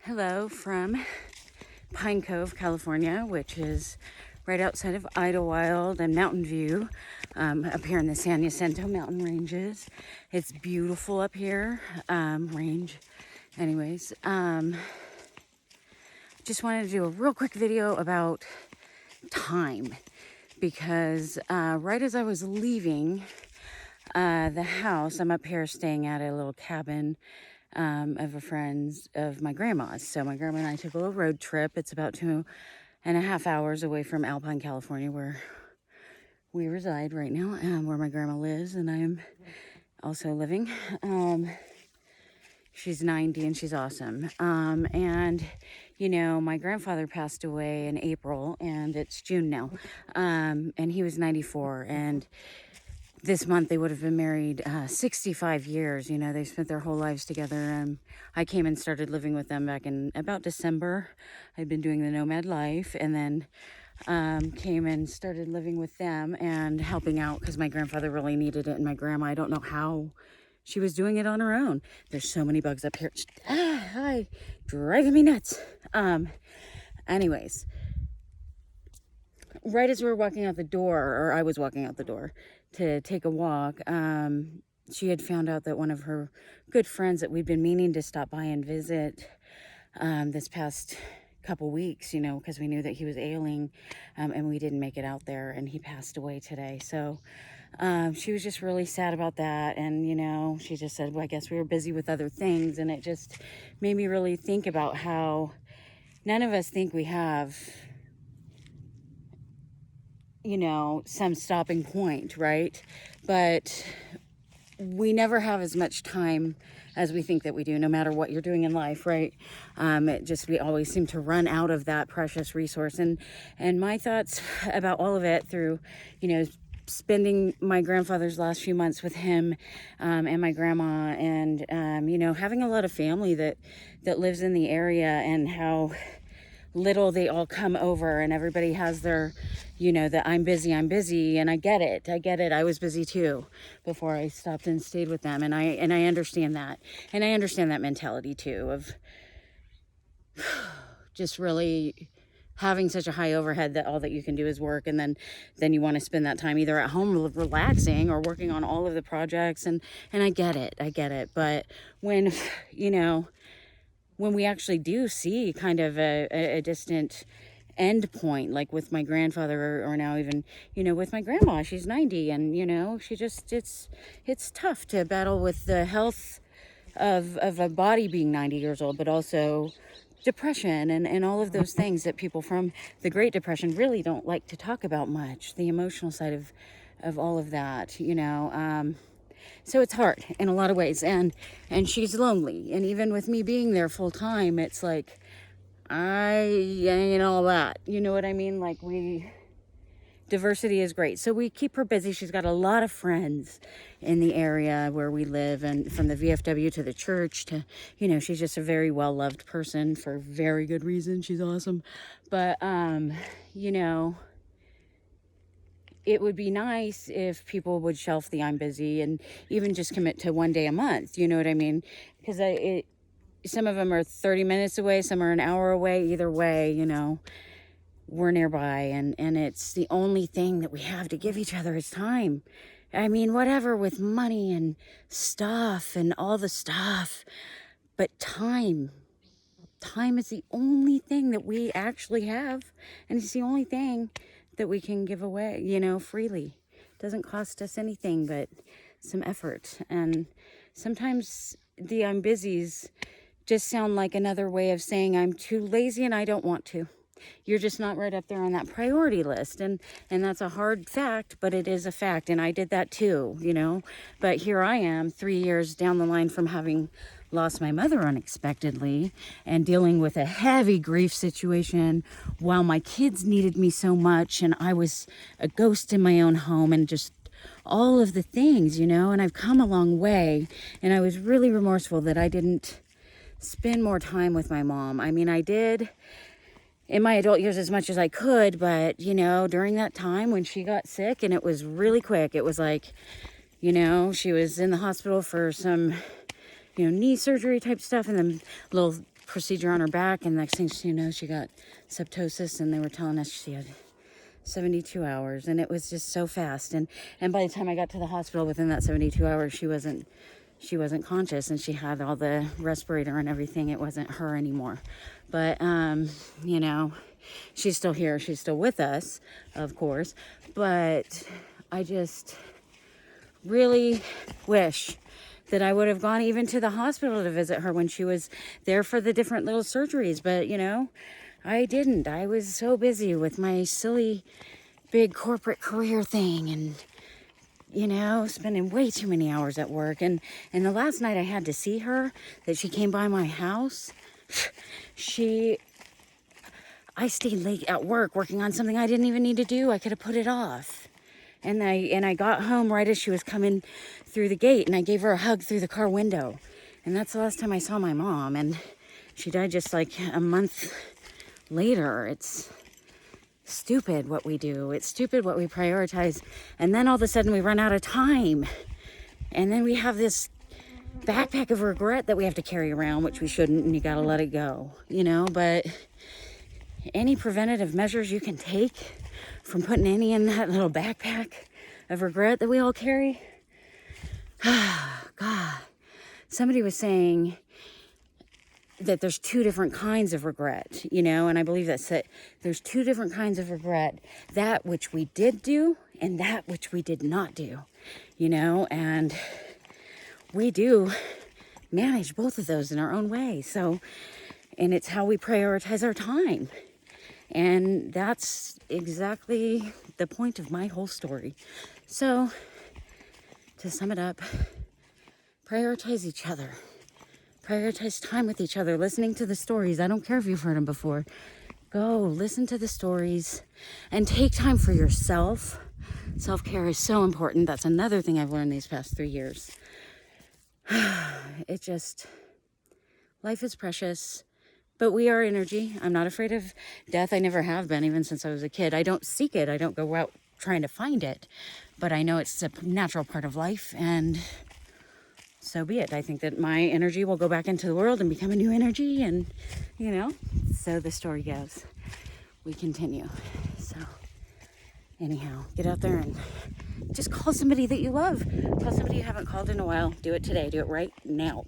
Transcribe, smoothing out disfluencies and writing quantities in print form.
Hello from Pine Cove, California, which is right outside of Idlewild and Mountain View, up here in the San Jacinto Mountain Ranges. It's beautiful up here, range. Anyways, just wanted to do a real quick video about time because right as I was leaving the house, I'm up here staying at a little cabin of a friend's of my grandma's. So my grandma and I took a little road trip. It's about 2.5 hours away from Alpine, California, where we reside right now, where my grandma lives, and I'm also living. She's 90 and she's awesome. And you know, my grandfather passed away in April, and it's June now. And he was 94, and this month they would have been married 65 years. You know, they spent their whole lives together. I came and started living with them back in about December. I'd been doing the nomad life, and then came and started living with them and helping out because my grandfather really needed it, and my grandma, I don't know how she was doing it on her own. There's so many bugs up here. Hi, driving me nuts. Anyways, right as we were walking out the door, or I was walking out the door to take a walk, she had found out that one of her good friends that we'd been meaning to stop by and visit this past couple weeks, you know, because we knew that he was ailing, and we didn't make it out there, and he passed away today. So she was just really sad about that, and you know, she just said, well, I guess we were busy with other things, and it just made me really think about how none of us think we have, you know, some stopping point, right? But we never have as much time as we think that we do, no matter what you're doing in life, right? We always seem to run out of that precious resource. And my thoughts about all of it through, you know, spending my grandfather's last few months with him, and my grandma, and you know, having a lot of family that lives in the area, and how little they all come over, and everybody has their, you know, that I'm busy, and I get it. I was busy too before I stopped and stayed with them, and I understand that, and I understand that mentality too of just really having such a high overhead that all that you can do is work, and then you want to spend that time either at home relaxing or working on all of the projects, and I get it. But when, you know, when we actually do see kind of a distant end point, like with my grandfather, or now even, you know, with my grandma, she's 90, and you know, she just, it's tough to battle with the health of a body being 90 years old, but also depression and all of those things that people from the Great Depression really don't like to talk about much, the emotional side of all of that, you know. So it's hard in a lot of ways, and she's lonely, and even with me being there full time, it's like I ain't all that, you know what I mean? Like, diversity is great, so we keep her busy. She's got a lot of friends in the area where we live, and from the VFW to the church to, you know, she's just a very well-loved person for very good reason. She's awesome. But you know, it would be nice if people would shelf the I'm busy and even just commit to one day a month, you know what I mean? Because some of them are 30 minutes away, some are an hour away. Either way, you know, we're nearby, and it's the only thing that we have to give each other is time. I mean, whatever with money and stuff and all the stuff, but time is the only thing that we actually have, and it's the only thing that we can give away, you know, freely. It doesn't cost us anything but some effort. And sometimes the I'm busy's just sound like another way of saying I'm too lazy and I don't want to. You're just not right up there on that priority list, and that's a hard fact, but it is a fact, and I did that too, you know. But here I am 3 years down the line from having lost my mother unexpectedly and dealing with a heavy grief situation while my kids needed me so much, and I was a ghost in my own home, and just all of the things, you know. And I've come a long way, and I was really remorseful that I didn't spend more time with my mom. I mean, I did in my adult years as much as I could, but you know, during that time when she got sick, and it was really quick, it was like, you know, she was in the hospital for some, you know, knee surgery type stuff, and then little procedure on her back, and next thing you know, she got septosis, and they were telling us she had 72 hours, and it was just so fast. And by the time I got to the hospital, within that 72 hours, she wasn't conscious, and she had all the respirator and everything. It wasn't her anymore. But you know, she's still here. She's still with us, of course. But I just really wish that I would have gone even to the hospital to visit her when she was there for the different little surgeries. But, you know, I didn't. I was so busy with my silly big corporate career thing, and, you know, spending way too many hours at work. And the last night I had to see her, that she came by my house, I stayed late at work working on something I didn't even need to do. I could have put it off. And I got home right as she was coming through the gate, and I gave her a hug through the car window. And that's the last time I saw my mom, and she died just like a month later. It's stupid what we do. It's stupid what we prioritize. And then all of a sudden we run out of time. And then we have this backpack of regret that we have to carry around, which we shouldn't, and you gotta let it go, you know. But any preventative measures you can take from putting any in that little backpack of regret that we all carry. God, somebody was saying that there's two different kinds of regret, you know, and I believe that's it. There's two different kinds of regret: that which we did do and that which we did not do, you know, and we do manage both of those in our own way. So, and it's how we prioritize our time. And that's exactly the point of my whole story. So, to sum it up, prioritize each other. Prioritize time with each other, listening to the stories. I don't care if you've heard them before. Go listen to the stories and take time for yourself. Self-care is so important. That's another thing I've learned these past 3 years. It just, life is precious. But we are energy. I'm not afraid of death. I never have been, even since I was a kid. I don't seek it. I don't go out trying to find it. But I know it's a natural part of life, and so be it. I think that my energy will go back into the world and become a new energy, and, you know, so the story goes. We continue. So, anyhow, get out there and just call somebody that you love. Call somebody you haven't called in a while. Do it today. Do it right now.